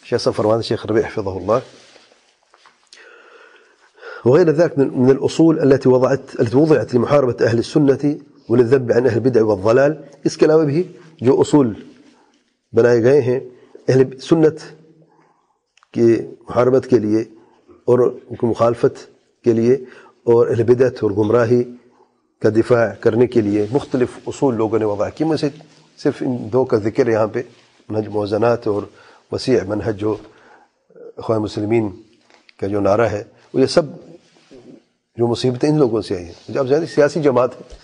شيخ صفر فرمان الشيخ ربيع حفظه الله. وغير ذلك من الأصول التي وضعت لمحاربة أهل السنة وللذب عن أهل البدع والضلال. اس کے علاوہ بھی جو اصول بنائے گئے ہیں اہل سنت کی محاربت کے لیے اور ان کی مخالفت کے لیے اور اہل بدعت اور گمراہی کا دفاع کرنے کے لیے مختلف اصول لوگوں نے وضع کی. میں سے صرف ان دو کا ذکر یہاں پہ منہج موازنات اور وسیع منہج جو اخوان مسلمین کا جو نعرہ ہے وہ یہ سب جو مصیبتیں ان لوگوں سے آئی ہیں. جب زیادہ سیاسی جماعت ہے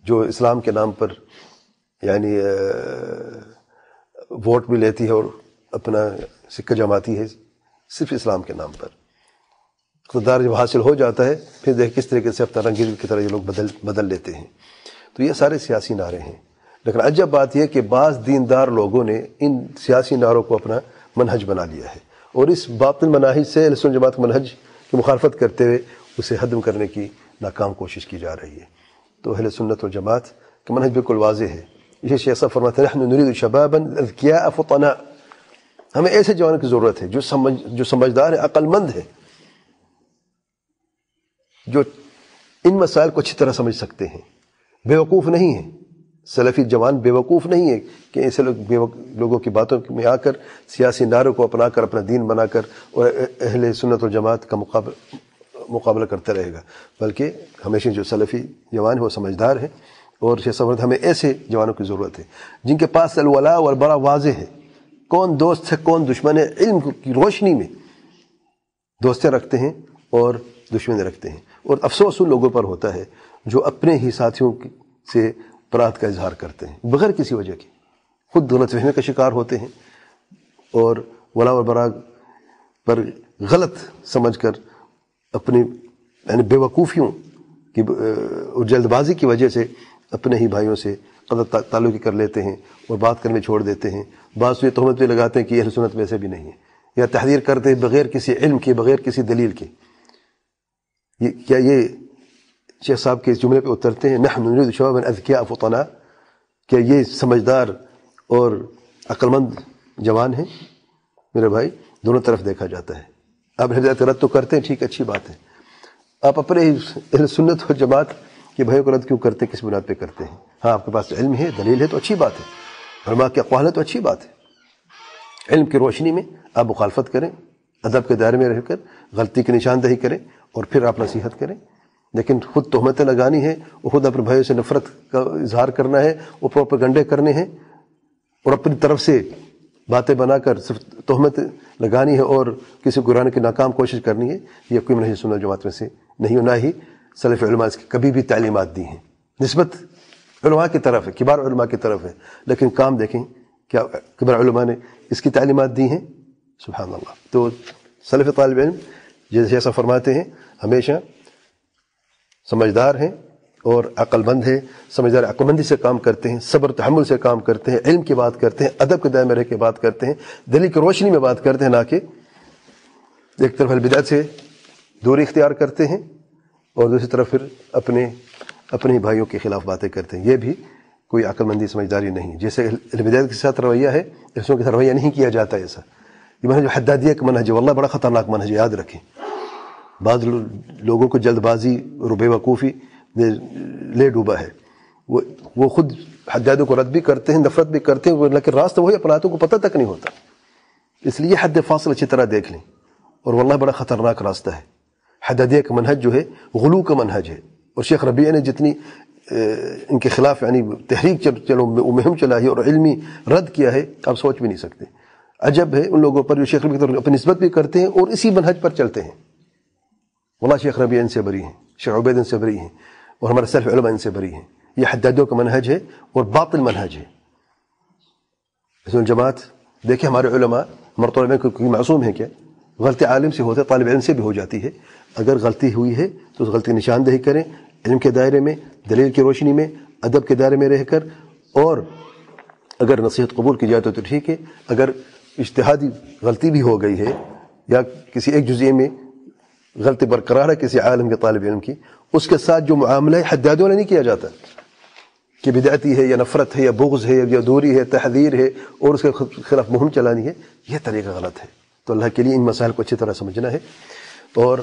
جو اسلام کے نام پر یعنی ووٹ بھی لیتی ہے اور اپنا سکہ جماتی ہے صرف اسلام کے نام پر. اقتدار جب حاصل ہو جاتا ہے پھر دیکھ کس طریقے سے اپنا رنگین کی طرح یہ لوگ بدل لیتے ہیں. تو یہ سارے سیاسی نعرے ہیں. لیکن عجب بات یہ کہ بعض دیندار لوگوں نے ان سیاسی نعروں کو اپنا منہج بنا لیا ہے اور اس باطل مناہج سے اہل سنت جماعت منہج کی مخالفت کرتے ہوئے اسے ہدم کرنے کی ناکام کوشش کی جا رہی ہے. تو اہل سنت و جماعت کا منہج بالکل واضح ہے. یہ شیخ صاحب فرماتے ہیں نحن نريد شبابا اذكياء فطناء. ہمیں ایسے جوانوں کی ضرورت ہے جو سمجھدار ہے, عقل مند ہے, جو ان مسائل کو اچھی طرح سمجھ سکتے ہیں, بے وقوف نہیں ہیں. سلفی جوان بے وقوف نہیں ہے کہ ایسے لوگوں کی باتوں میں آ کر سیاسی نعروں کو اپنا کر اپنا دین بنا کر اور اہل سنت و جماعت کا مقابلہ کرتا رہے گا. بلکہ ہمیشہ جو سلفی جوان ہے وہ سمجھدار ہے اور ہمیں ایسے جوانوں کی ضرورت ہے جن کے پاس الولاء والبراء واضح ہے, کون دوست ہے کون دشمن ہے, علم کی روشنی میں دوستیں رکھتے ہیں اور دشمنیں رکھتے ہیں. اور افسوس ان لوگوں پر ہوتا ہے جو اپنے ہی ساتھیوں سے برات کا اظہار کرتے ہیں بغیر کسی وجہ کے, خود غلط فہمی کا شکار ہوتے ہیں اور ولاء والبراء پر غلط سمجھ کر اپنی یعنی بے وقوفیوں کی اور جلد بازی کی وجہ سے اپنے ہی بھائیوں سے قطع تعلقی کر لیتے ہیں اور بات کرنے چھوڑ دیتے ہیں. بعض یہ تہمت بھی لگاتے ہیں کہ اہل سنت ویسے بھی نہیں ہے, یا تحذیر کرتے ہیں بغیر کسی علم کے بغیر کسی دلیل کے. کیا یہ شیخ صاحب کے اس جملے پہ اترتے ہیں نحن نريد شبابا اذكياء فطناء؟ کیا یہ سمجھدار اور عقل مند جوان ہیں؟ میرے بھائی دونوں طرف دیکھا جاتا ہے. آپ ہدایت رد تو کرتے ہیں, ٹھیک اچھی بات ہے. آپ اپنے اہل سنت اور جماعت کے بھائیوں کو رد کیوں کرتے ہیں, کس بنیاد پہ کرتے ہیں؟ ہاں آپ کے پاس علم ہے دلیل ہے تو اچھی بات ہے, علماء کے اقوال ہے تو اچھی بات ہے. علم کی روشنی میں آپ مخالفت کریں, ادب کے دائرے میں رہ کر غلطی کی نشاندہی کریں اور پھر آپ نصیحت کریں. لیکن خود تہمتیں لگانی ہے اور خود اپنے بھائیوں سے نفرت کا اظہار کرنا ہے, وہ پروپیگنڈے کرنے ہیں اور اپنی طرف سے باتیں بنا کر صرف تہمت لگانی ہے اور کسی کو گرانے کی ناکام کوشش کرنی ہے, یہ کوئی منہج سنت جماعت میں سے نہیں, نہ ہی سلف علماء اس کی کبھی بھی تعلیمات دی ہیں. نسبت علماء کی طرف ہے, کبار علماء کی طرف ہے, لیکن کام دیکھیں کیا کبار علماء نے اس کی تعلیمات دی ہیں. سبحان اللہ. تو سلف طالب علم جیسے ایسا فرماتے ہیں ہمیشہ سمجھدار ہیں اور عقل مند ہیں. سمجھدار عقل مندی سے کام کرتے ہیں, صبر تحمل سے کام کرتے ہیں, علم کی بات کرتے ہیں, ادب کے دائرے میں رہ کے بات کرتے ہیں, دلیل کی روشنی میں بات کرتے ہیں, نہ کہ ایک طرف البدعت سے دوری اختیار کرتے ہیں اور دوسری طرف پھر اپنے ہی بھائیوں کے خلاف باتیں کرتے ہیں. یہ بھی کوئی عقل مندی سمجھداری نہیں. جیسے البدعت کے ساتھ رویہ ہے ایسوں کے ساتھ رویہ نہیں کیا جاتا. ایسا یہ منہج حدادیہ کا منہج ہے, واللہ بڑا خطرناک منہج ہے, یاد رکھیں. بعض لوگوں کو جلد بازی اور بے وقوفی لے ڈوبا ہے. وہ خود حدادوں کو رد بھی کرتے ہیں, نفرت بھی کرتے ہیں, لیکن راستہ وہی اپناتے کو پتہ تک نہیں ہوتا. اس لیے حد فاصل اچھی طرح دیکھ لیں, اور واللہ بڑا خطرناک راستہ ہے. حدادیہ کا منہج جو ہے غلو کا منہج ہے, اور شیخ ربیع نے جتنی ان کے خلاف یعنی تحریک مہم چلائی اور علمی رد کیا ہے آپ سوچ بھی نہیں سکتے. عجب ہے ان لوگوں پر جو شیخ ربیع کی طرف اپنی نسبت بھی کرتے ہیں اور اسی منہج پر چلتے ہیں. واللہ شیخ ربیع ان سے بری ہیں, شیخ عبید ان سے بری ہیں, اور ہمارے سلف علماء ان سے بری ہیں. یہ حدادیوں کا منہج ہے اور باطل منہج ہے. اس جماعت دیکھیں ہمارے علماء ہمارے طالب علم کوئی معصوم ہے کیا؟ غلطی عالم سے ہوتا ہے, طالب علم سے بھی ہو جاتی ہے. اگر غلطی ہوئی ہے تو اس غلطی کی نشاندہی کریں علم کے دائرے میں, دلیل کی روشنی میں, ادب کے دائرے میں رہ کر, اور اگر نصیحت قبول کی جائے تو ٹھیک ہے. اگر اجتہادی غلطی بھی ہو گئی ہے یا کسی ایک جزئیے میں غلطی برقرار ہے کسی عالم کے طالب علم کی, اس کے ساتھ جو معاملہ ہے حدادوں نے نہیں کیا جاتا کہ بدعتی ہے یا نفرت ہے یا بغض ہے یا دوری ہے, تحذیر ہے اور اس کے خلاف مہم چلانی ہے. یہ طریقہ غلط ہے. تو اللہ کے لیے ان مسائل کو اچھی طرح سمجھنا ہے، اور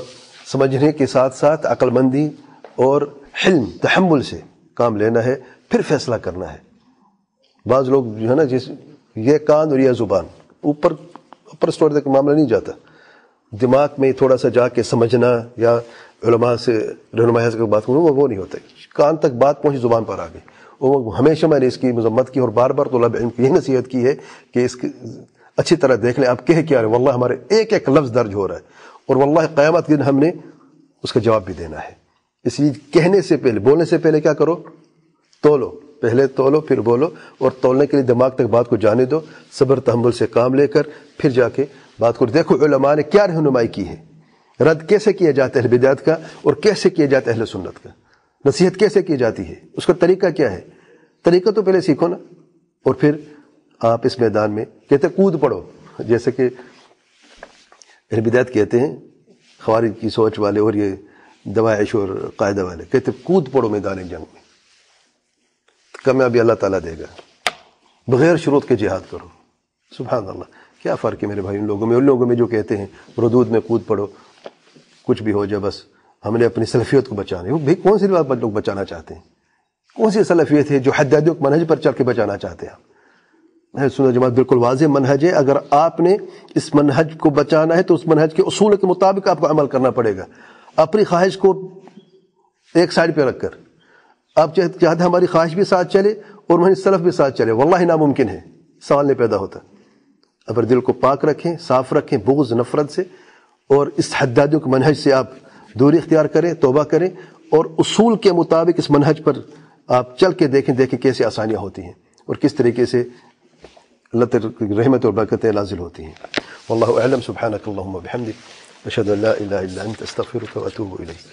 سمجھنے کے ساتھ ساتھ عقل مندی اور حلم تحمل سے کام لینا ہے، پھر فیصلہ کرنا ہے۔ بعض لوگ جو ہے نا، یہ کان اور یہ زبان، اوپر اسٹور تک معاملہ نہیں جاتا، دماغ میں تھوڑا سا جا کے سمجھنا یا علماء سے رہنمائی سے بات کروں وہ نہیں ہوتا، کان تک بات پہنچی زبان پر آ گئی۔ وہ ہمیشہ میں نے اس کی مذمت کی اور بار بار طلاب علم کی یہ نصیحت کی ہے کہ اس کی اچھی طرح دیکھ لیں آپ کہہ کیا رہے، واللہ ہمارے ایک ایک لفظ درج ہو رہا ہے، اور واللہ قیامت کے دن ہم نے اس کا جواب بھی دینا ہے۔ اس لیے کہنے سے پہلے، بولنے سے پہلے کیا کرو، تولو، پہلے تولو پھر بولو، اور تولنے کے لیے دماغ تک بات کو جانے دو، صبر تحمل سے کام لے کر پھر جا کے بات کرو۔ دیکھو علماء نے کیا رہنمائی کی ہے، رد کیسے کیا جاتا ہے اہل بدعت کا، اور کیسے کیا جاتا ہے اہل سنت کا، نصیحت کیسے کی جاتی ہے، اس کا طریقہ کیا ہے۔ طریقہ تو پہلے سیکھو نا، اور پھر آپ اس میدان میں کہتے کود پڑو، جیسے کہ اہل بدعت کہتے ہیں، خوارج کی سوچ والے اور یہ دوائش اور قاعدہ والے کہتے کود پڑو میدان جنگ میں، کامیابی اللہ تعالیٰ دے گا، بغیر شروط کے جہاد کرو۔ سبحان اللہ، کیا فرق ہے میرے بھائی ان لوگوں میں جو کہتے ہیں ردود میں کود پڑو، کچھ بھی ہو جائے بس ہم نے اپنی سلفیت کو بچانا ہے۔ وہ بھائی کون سی بات لوگ بچانا چاہتے ہیں، کون سی سلفیت ہے جو حدادیوں کے منہج پر چل کے بچانا چاہتے ہیں؟ سنت جماعت بالکل واضح منہج ہے، اگر آپ نے اس منہج کو بچانا ہے تو اس منہج کے اصول کے مطابق آپ کو عمل کرنا پڑے گا۔ اپنی خواہش کو ایک سائڈ پہ رکھ کر آپ چاہتے ہماری خواہش بھی ساتھ چلے اور وہیں سلف بھی ساتھ چلے، واللہ ناممکن ہے، سوال نہیں پیدا ہوتا۔ اگر دل کو پاک رکھیں، صاف رکھیں بغض نفرت سے، اور اس حدادیوں کے منہج سے آپ دوری اختیار کریں، توبہ کریں، اور اصول کے مطابق اس منہج پر آپ چل کے دیکھیں کیسے آسانیاں ہوتی ہیں اور کس طریقے سے اللہ تعالی رحمت اور برکتیں نازل ہوتی ہیں۔ واللہ اعلم، سبحانک اللہم وبحمدک، اشہد ان لا الہ الا انت، استغفرک واتوب الیک۔